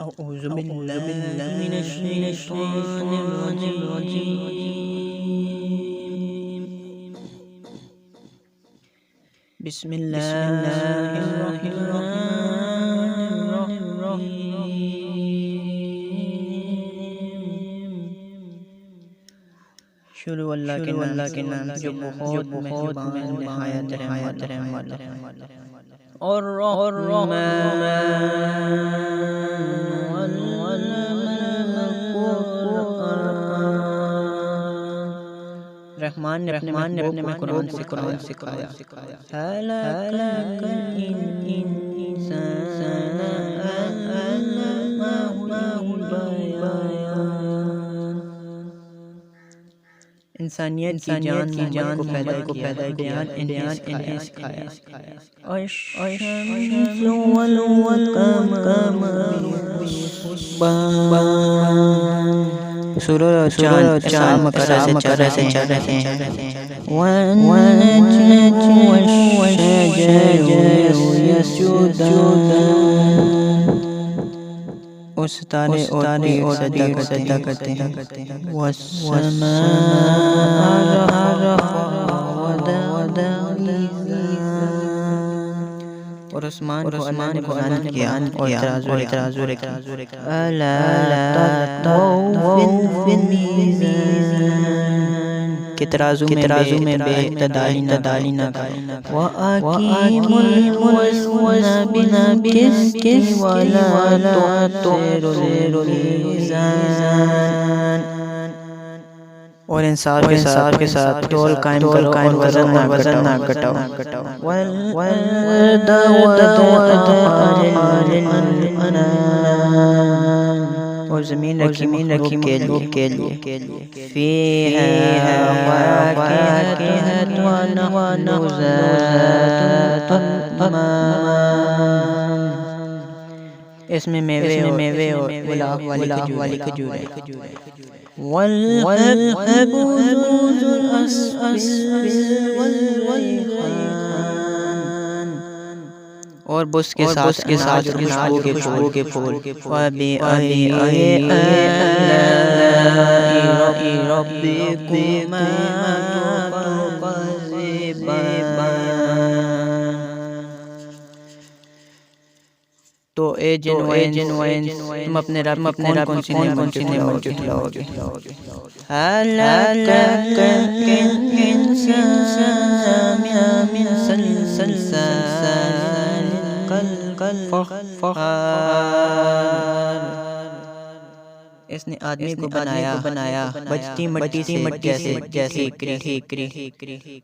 أعوذ بالله من الشيطان الرجيم. بسم الله الرحمن الرحيم. شروع اللہ کے نام جو بہت مہربان نہایت رحم والا اور رحمان نے اپنے محبوب کو قرآن سکھایا. انسانیت کی جان کو پیدا کیا، انہیں سکھایا. الشمس والقمر بحسبان. سورج اور چاند مقصد سے چل رہے ہیں. والنجم والشجر يسجدان. اور ستارے اور سجدہ کرتے ہیں. والسماء رفعها اور عثمان کو بلند کیا اور ترازو رکھا. الا تطغوا فی المیزان. کہ ترازو میں بے اعتدالی نہ کرو. وَأَقِیمُوا الْوَزْنَ بِالْقِسْطِ وَلَا تُخْسِرُوا الْمِيزَانَ. اور انصاف کے ساتھ تول قائم کرو اور وزن نہ گھٹاؤ. وَالْأَرْضَ وَضَعَهَا لِلْأَنَامِ. اور زمین رکھی مخلوق کے لیے. فِيهَا فَاكِهَةٌ وَنَخْلٌ ذَاتُ الْأَكْمَامِ. اس میں میوے اور گلاخ والی کھجوریں. وَالْحَبُّ ذُو الْعَصْفِ وَالرَّيْحَانِ. اور بس کے ساتھ خوشبو کے پھول. وَبِأَيِّ آلَاءِ رَبِّكُمَا تُكَذِّبَانِ. تو اے جن و انس تم اپنے رب کون سی نعمت جھٹلاؤ گے. هَلَكَ الْإِنسَانُ مِنْ صَلْصَالٍ كَالْفَخَّارِ. اس نے آدمی کو بنایا بجتی مٹی جیسے ٹھیکری.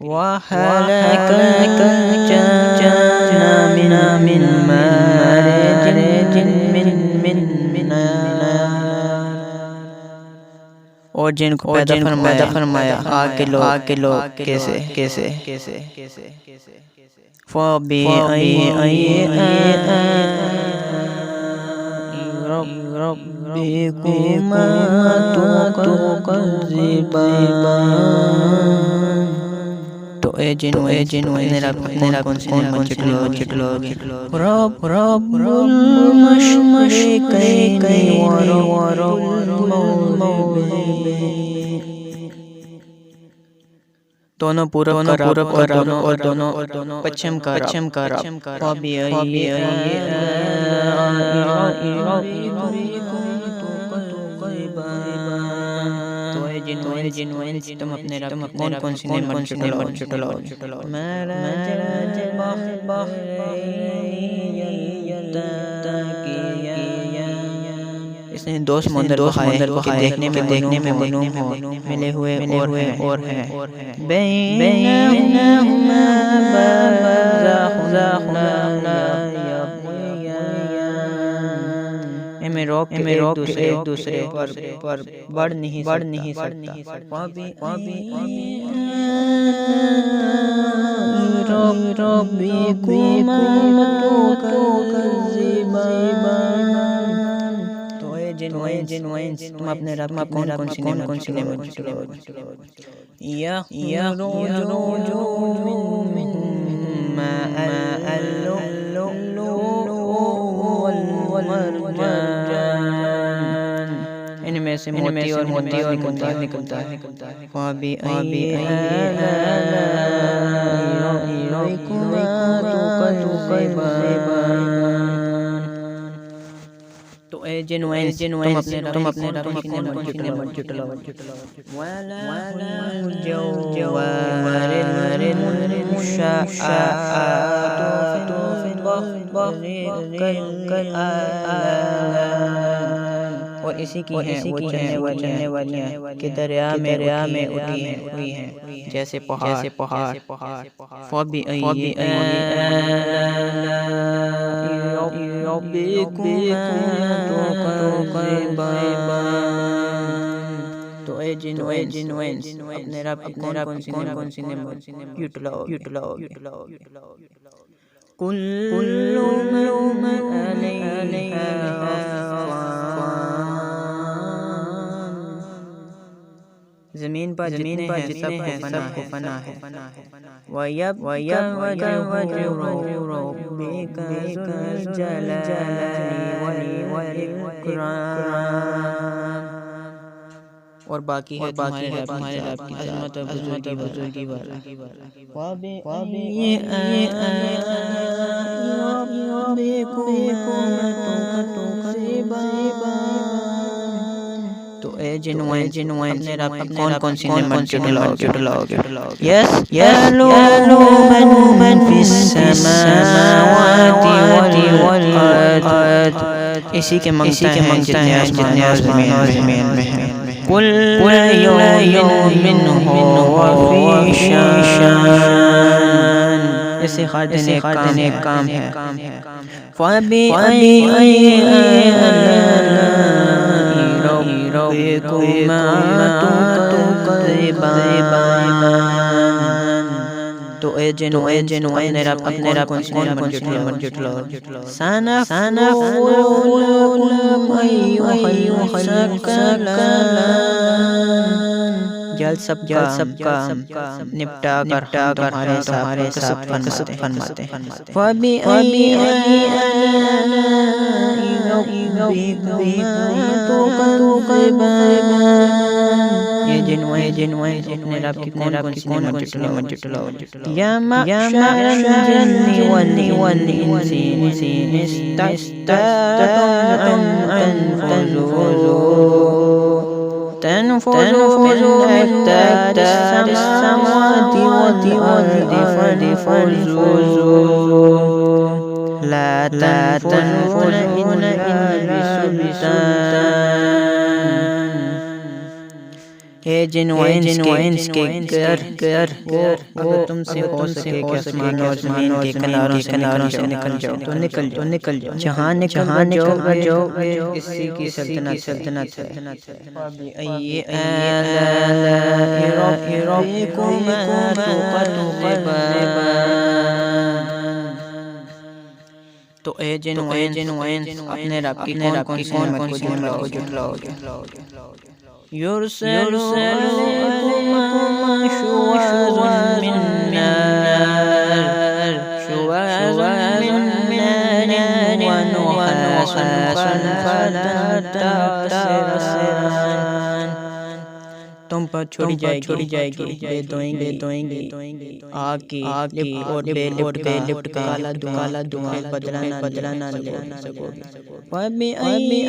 وَخَلَقَ الْجَانَّ مِنْ مَارِجٍ مِّن نَارٍ. اور جن کو پیدا فرمایا آگ کے لو کیسے. فَبِأَيِّ آلَاءِ رَبِّكُمَا تُكَذِّبَانِ. تو اے جن و اپنے کون سی نعمت جھٹلاؤ گے. رب المشرقین ورب المغربین. دونوں پورب کا رب اور دونوں پچھم کا رب. وَبِأَيِّ آلَاءِ رَبِّكُمَا تُكَذِّبَانِ. تو اے جن و انس تم اپنے رب کون سی نعمت جھٹلاؤ گے. مَرَجَ الْبَحْرَيْنِ يَلْتَقِيَانِ. اس نے دو سمندر بہائے دیکھنے میں معلوم ہو ملے ہوئے اور ہیں. بَيْنَهُمَا بَرْزَخٌ لَا يَبْغِيَانِ. میں روک ایک دوسرے پر بڑھ نہیں سکتا. رَبِّكُمَا تُكَذِّبَانِ. تو اے جن و انس تم اپنے رب کون سی نعمت جھٹلاؤ گے. يَخْرُجُ مِنْ مَاءِ اللُّؤْلُؤِ والمرجان ان میں سے موتی اور موتی نکلتا ہے فَبِأَيِّ آلَاءِ رَبِّكُمَا تُكَذِّبَانِ تو اے جن و انس تم اپنے رب کی نعمت جٹلاؤ وَلَهُ الْجَوَارِ الْمُنشَآتُ فِي الْبَحْرِ كَالْأَعْلَامِ اور اسی کی ہیں وہ چلنے والیاں کہ دریا میں اٹھی ہیں جیسے پہاڑ فَبِأَيِّ آلَاءِ رَبِّكُمَا تُكَذِّبَانِ تو اے جن و انس اپنے رب کی کون سی نعمت جٹلاؤ كُلُّ مَنْ عَلَيْهَا فَانٍ زمین پر جتنے ہیں سب کو فنا ہے وَيَبْقَى وَجْهُ رَبِّكَ ذُو الْجَلَالِ وَالْإِكْرَامِ اور باقی ہے تمہارے رب کی عظمت اور بزرگی والا وَبِأَيِّ آلَاءِ رَبِّكُمَا تُكَذِّبَانِ تو اے جن و انس اپنے رب کی کون سی نعمت جٹلاؤ يَسْأَلُهُ مَنْ فِي السَّمَاوَاتِ وَالْأَرْضِ اسی کے منگتا ہے جتنے آسمان اور زمین میں ہیں كُلَّ يَوْمٍ هُوَ فِي شَأْنٍ اسے ہر دن ایک کام ہے فَبِأَيِّ آلَاءِ رَبِّكُمَا تُكَذِّبَانِ تو اے جن و اپنے رب کون سی نعمت جٹلاؤ سَنَفْرُغُ لَكُمْ أَيُّهَ الثَّقَلَانِ جلد سب کام نپٹا کر تمہارے سب فرماتے ہیں فَبِأَيِّ آلَاءِ رَبِّكُمَا تُكَذِّبَانِ یہ جن و اپنے رب کی کون نعمت جٹلاؤ یا معشر الجن والانس إن استطعتم أن تنفذوا من أقطار السماوات والأرض فانفذوا لا تنفذون إلا بسلطان اے جن و انس کے گر اگر تم سے ہو سکے کہ آسمان اور زمین کے کناروں سے نکل جاؤ جہاں جو اسی کی سلطنت ہے فَبِأَيِّ آلَاءِ رَبِّكُمَا تُكَذِّبَانِ تو اے جن و انس اپنے رب کی کون جٹلاؤ يرسل عليكما شواظ من نار ونحاس فلا تنتصران تم پر چھوڑی جائے گی بے دوئیں گی آگ کی اور بے لپٹ کا کالا دھواں بدلا نہ لے سکوگی وَبِأَيِّ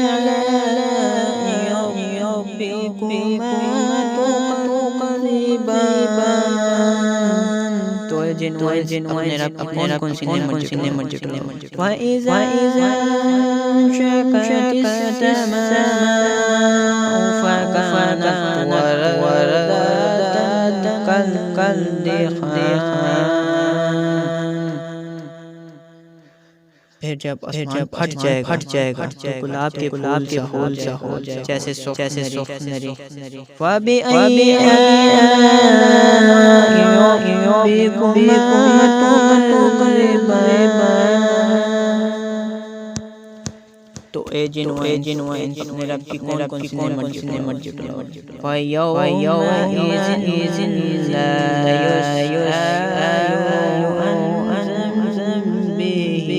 آلَاءِ رَبِّكُمَا تُكَذِّبَانِ تو جن اپنے رب کون سی نعمت جٹلاؤ وَإِذَا انشَقَّتِ السَّمَاءُ فَكَانَتْ وَرْدًا كَالدِّخَانِ پھر جب پھٹ جائے گا تو گلاب کے پھول سا ہو جائے جیسے سوفنری فَبِأَيِّ آلَاءِ رَبِّكُمَا تُكَذِّبَانِ تو اے جن و اپنے رب کی کون سی نعمت جٹلاؤ فَيَوْمَئِذٍ لَا يُسْأَلُ عَنْ ذَنبِهِ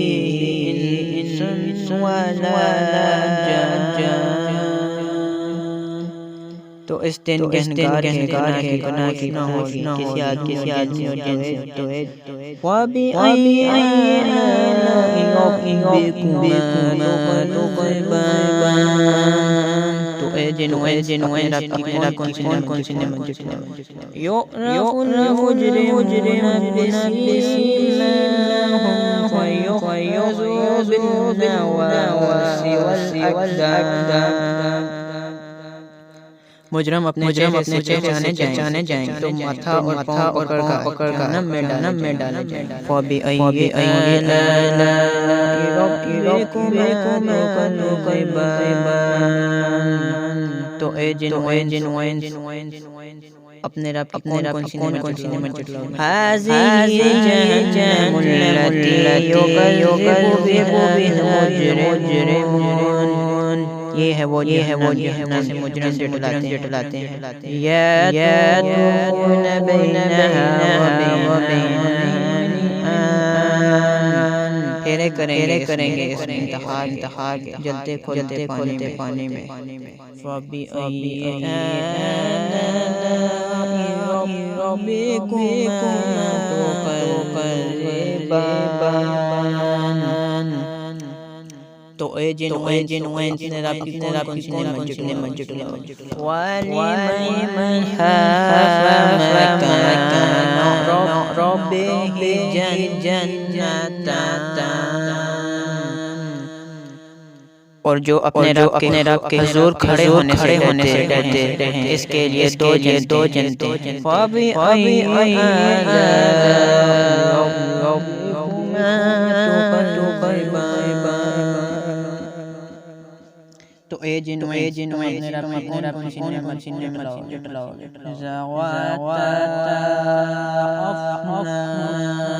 تو اس دن گنہگار کے گناہ کی نہ ہوگی کسی آدمی اور جن سے تو وَبِأَيِّ آلَاءِ رَبِّكُمَا تُكَذِّبَانِ تو اے جن و انس اپنے رب کون سی نعمت جتلاؤ يُعْرَفُ الْمُجْرِمُونَ بِسِيمَاهُمْ فَيُؤْخَذُوا بِالنَّوَاصِي وَالْأَقْدَامِ مجرم اپنے چہرے سے پہچانے جائیں تو ماتھا اور پاؤں پکڑ کر جہنم میں ڈالے جائیں فَبِأَيِّ آلَاءِ رَبِّكُمَا تُكَذِّبَانِ تو اے جن و انس اپنے رب کون سی نعمت جتلاؤ هَٰذِهِ جَهَنَّمُ الَّتِي يُكَذِّبُ بِهَا الْمُجْرِمُونَ یہ ہے وہ جہنم سے مجرم جٹلاتے ہیں يَطُوفُونَ بَيْنَهَا وَبَيْنَ پھیرے کریں گے اس انتہا کے جلتے کھولتے پانی میں فَبِأَيِّ آلَاءِ رَبِّكُمَا تُكَذِّبَانِ تو اے جن و انس اپنے رب کی نعمت جتلاؤ وَلِمَنْ خَافَ مَقَامَ رَبِّهِ جَنَّتَانِ اور جو اپنے رب کے حضور کھڑے ہونے سے ڈرتے ہیں اس کے لیے دو جنتیں فَبِأَيِّ آلَاءِ رَبِّكُمَا تُكَذِّبَانِ تو اے جن و انس اپنے رب کون سی نعمت جتلاؤ ذَوَاتَا أَفْنَانٍ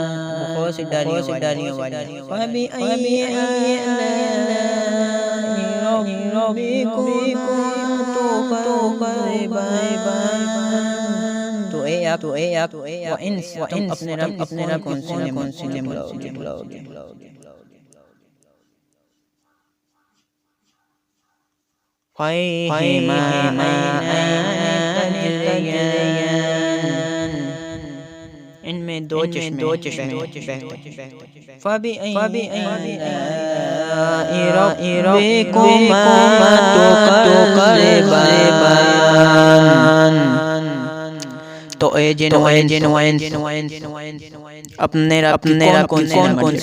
بہت سی ڈالیوں والی فَبِأَيِّ آلَاءِ رَبِّكُمَا تُكَذِّبَانِ تو اے آپ و انس اپنے رب کون سی نعمت جتلاؤ فَيْهِمَا عَيْنَانِ تَجْرِيَانِ ان میں دو چشمے فَبِأَيِّ آلَاءِ رَبِّكُمَا تُكَذِّبَانِ تو اے جن و انس اپنے رب کون سی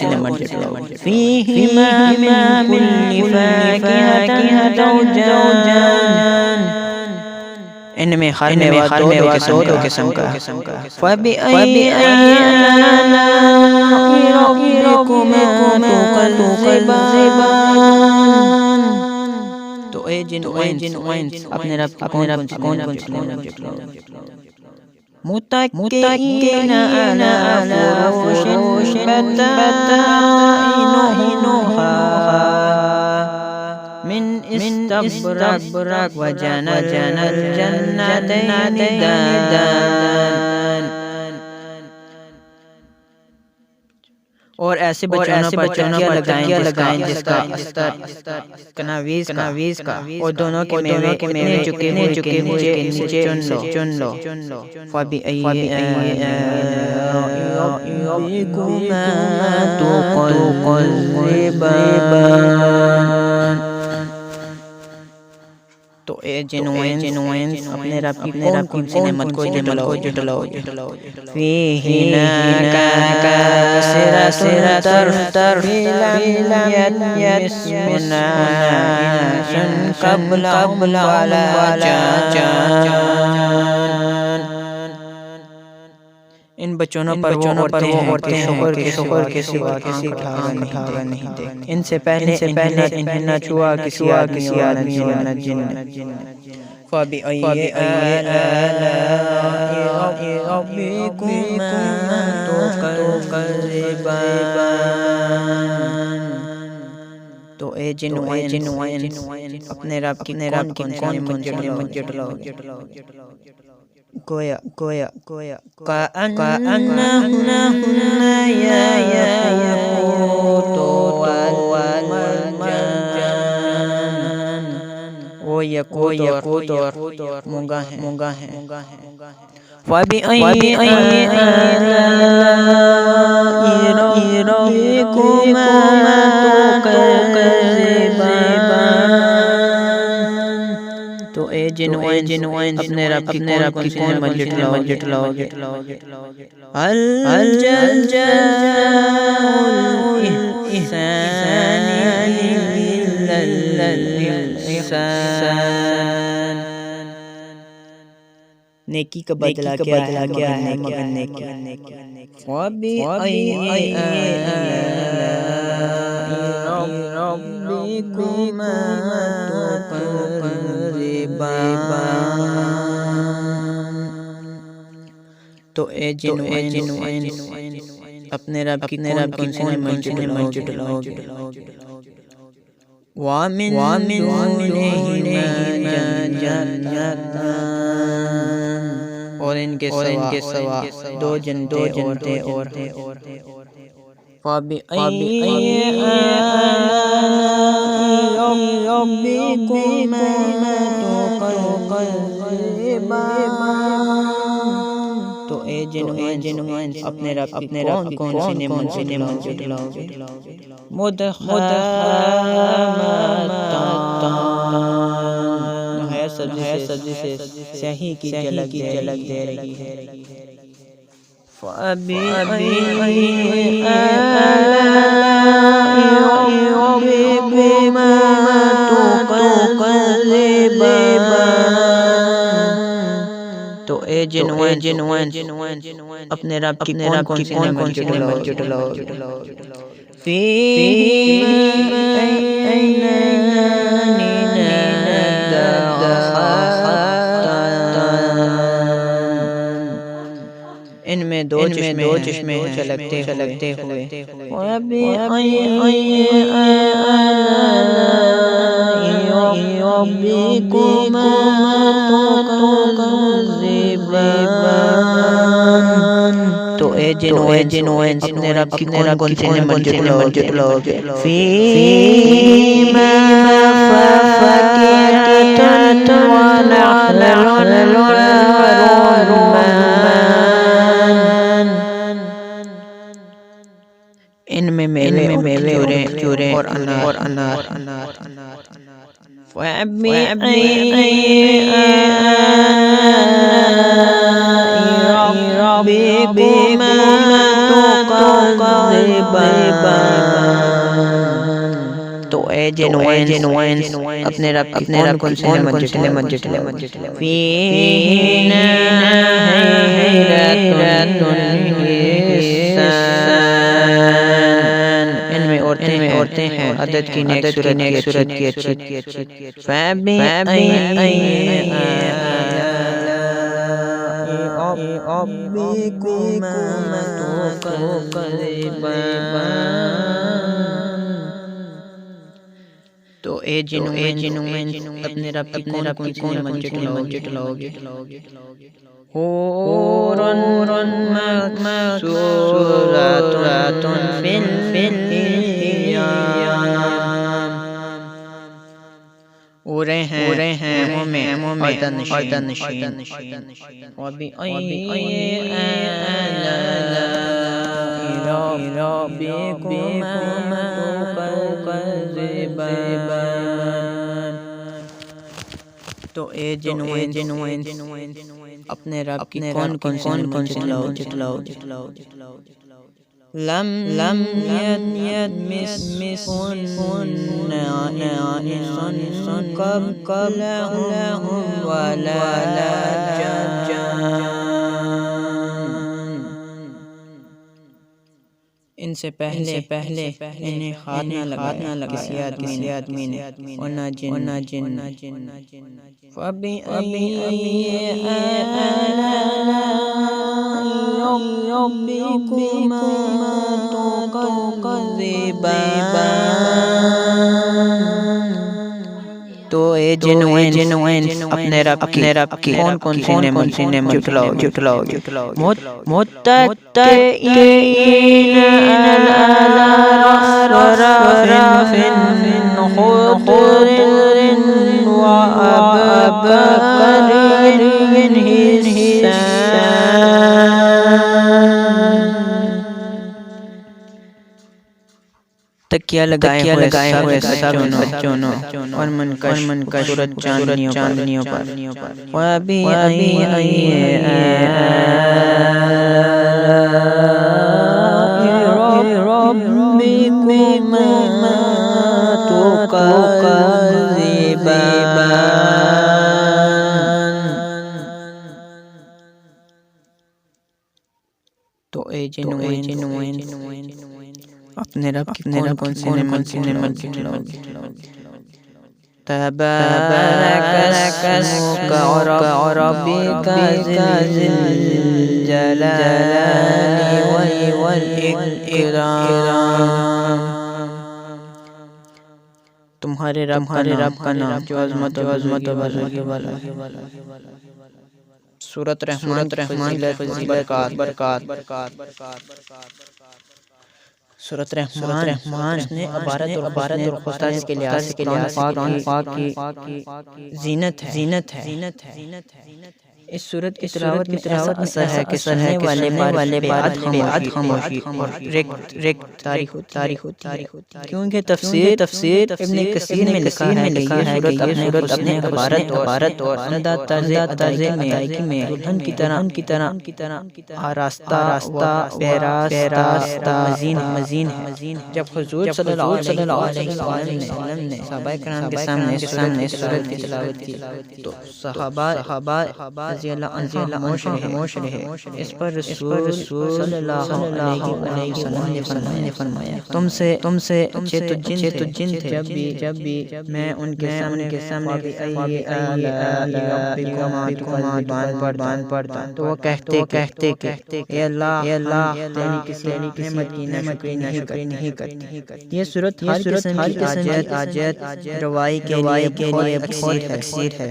نعمت جتلاؤ فِيهِمَا مِن كُلِّ فَاكِهَةٍ زَوْجَانِ ان میں ہر میوہ دو قسم کا فَبِأَيِّ آلَاءِ رَبِّكُمَا تُكَذِّبَانِ تو اے جن و انس اپنے رب کون سی نعمت جتلاؤ مُتَّكِئِينَ عَلَى فُرُشٍ بَطَائِنُهَا مِنْ إِسْتَبْرَقٍ وَجَنَى الْجَنَّتَيْنِ دَانٍ اور ایسے بچونوں پر تکیہ لگائیں جس کا استر کناویز کا اور دونوں کے میوے اتنے چکے ہوئے کہ نیچے چن لو فَبِأَيِّ آلَاءِ رَبِّكُمَا تُكَذِّبَانِ تو اے جن و انس اپنے رب کی کون سی نعمت کو جتلاؤ فِيهِنَا كَاسِرَةٌ طَرْفٍ لَمْ يَطْمِثْهُنَا إِنسٌ قَبْلَهُمْ وَلَا جَانٌّ ان بچونوں پر وہ عورتیں شوہر کے سوا کسی کا ٹھاوا نہیں دے ان سے پہلے انہیں نہ چھوا کسی آدمی نہ جن فَبِأَيِّ آلَاءِ رَبِّكُمَا تُكَذِّبَانِ تو اے جن و انس اپنے رب کی کون نعمت جتلاؤ گویا كأنهن ياقوت والمرجان وہ یقوت اور مونگا ہے فَبِأَيِّ آلَاءِ رَبِّكُمَا تُكَذِّبَانِ تو اے جن و انس اپنے رب کی کون منزل جھٹلاؤ گے هل جزاء الإحسان إلا الإحسان نیکی کا بدلہ کیا ہے مگر نیکی وَبِأَيِّ آلَاءِ رَبِّكُمَا تُكَذِّبَانِ تو اے جن و انس اپنے رب کی کون سی نعمت جھٹلاؤ گے وَمِن دُونِهِمَا جَنَّتَانِ اور ان کے سوا دو جنتے اور فَبِأَيِّ آلَاءِ رَبِّكُمَا تُكَذِّبَانِ تو اے جن و انس اپنے رب کی کون سی نعمت جھٹلاؤ گے مدخرتان ہے سبزی سے سیاہی کی جھلک دے رہی ہے فَبِأَيِّ آلَاءِ رَبِّكُمَا تُكَذِّبَانِ تو اے جن و انس اپنے رب کی کون سی نعمت جھٹلاؤ گے فِيهِمَا عَيْنَانِ نَضَّاخَتَانِ ان میں دو چشمے ہیں چلکتے ہوئے وَبِأَيِّ آلَاءِ رَبِّكُمَا تُكَذِّبَانِ تو اے جن و انس اپنے رب کی کون سی نعمت جھٹلاؤ گے فِيهِمَا فَاكِهَةٌ وَنَخْلٌ وَرُمَّانٌ ان میں میوے کھجوریں اور انار فَبِأَيِّ آلَاءِ رَبِّكُمَا تُكَذِّبَانِ تو اے جن و انس اپنے رب کی کون سی نعمت جھٹلاؤ فِيهِنَا حَيْرَةٌ لِلسَّانِ ان میں عورتیں ہیں عدد کی نیک صورت کی اچھی فَبِأَيِّ آلَاءِ رَبِّكُمَا تُكَذِّبَانِ تو اے جن و انس اپنے رب کی کون نعمت جھٹلاؤ گے حور مقصورات فی الخیام اورے ہیں خیموں میں اور دنشین وَبِأَيِّ آلَاءِ رَبِّكُمَا تُكَذِّبَانِ تو اے جن و انس اپنے رب کی کون سی نعمت جھٹلاؤ لم يطمثهن إنس قبلهم ولا جان ان سے پہلے انہیں ہاتھ نہ لگایا کسی آدمی نے اور نہ جن فَبِأَيِّ آلَاءِ رَبِّكُمَا تُكَذِّبَانِ تو اے جن و انس اپنے رب کی کون سی نعمت جھٹلاؤ متکئین علی رفرف خضر تکیہ لگائے ہوئے سب چونوں اور منکش خوبصورت چاندنیوں پر وَبِأَيِّ آلاءِ رَبِّكُمَا تُكَذِّبَانِ۔ تو اے جن و انس اپنے رب کی کون سی نعمت جھٹلاؤ گے؟ تبارک اسمک ربک ذی الجلال والاکرام۔ تمہارے رب کا نام جو عظمت و بزرگی والا ہے۔ سورۃ رحمان برکات۔ سورۃ رحمان نے عبارت اور خصائص کے لحاظ سے قرآن پاک کی زینت ہے۔ اس سورت کی تلاوت ایسا ہے کہ سننے والے بعد خاموشی اور ریکٹ تاریخ ہوتی ہے، کیونکہ تفسیر ابن کثیر میں لکھا ہے کہ یہ سورت اپنے عبارت اور انداز میں دلہن کی طرح آراستہ پیراستہ مزین ہے۔ جب حضور صلی اللہ علیہ وسلم نے صحابہ کرام کے سامنے سورت کی تلاوت کی تو صحابہ رضی اللہ عنہم خاموش رہے۔ اس پر رسول صلی اللہ علیہ وسلم نے فرمایا تم سے اچھے تو جن تھے، جب بھی میں ان کے سامنے بان پڑھتا تو وہ کہتے کہ اے اللہ تیری کسی نعمت کی ناشکری نہیں کرتے۔ یہ صورت ہر قسم کی حاجت روائی کے لیے بہت اکثیر ہے۔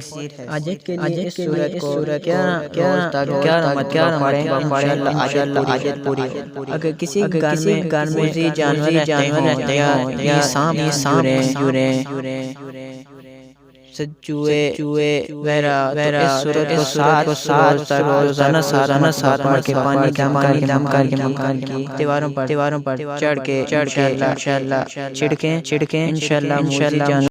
حاجت کے لیے اس صورت کو کیا پڑھیں انشاءاللہ حاجت پوری ہو۔ اگر کسی گھر میں جانور رہتے ہوں یا سانپ جورے چوہے وغیرہ تو اس صورت کو روزانہ پڑھ کے پانی دم کر کے مکان کی دیواروں پر چڑھ کے انشاءاللہ چھڑکیں انشاءاللہ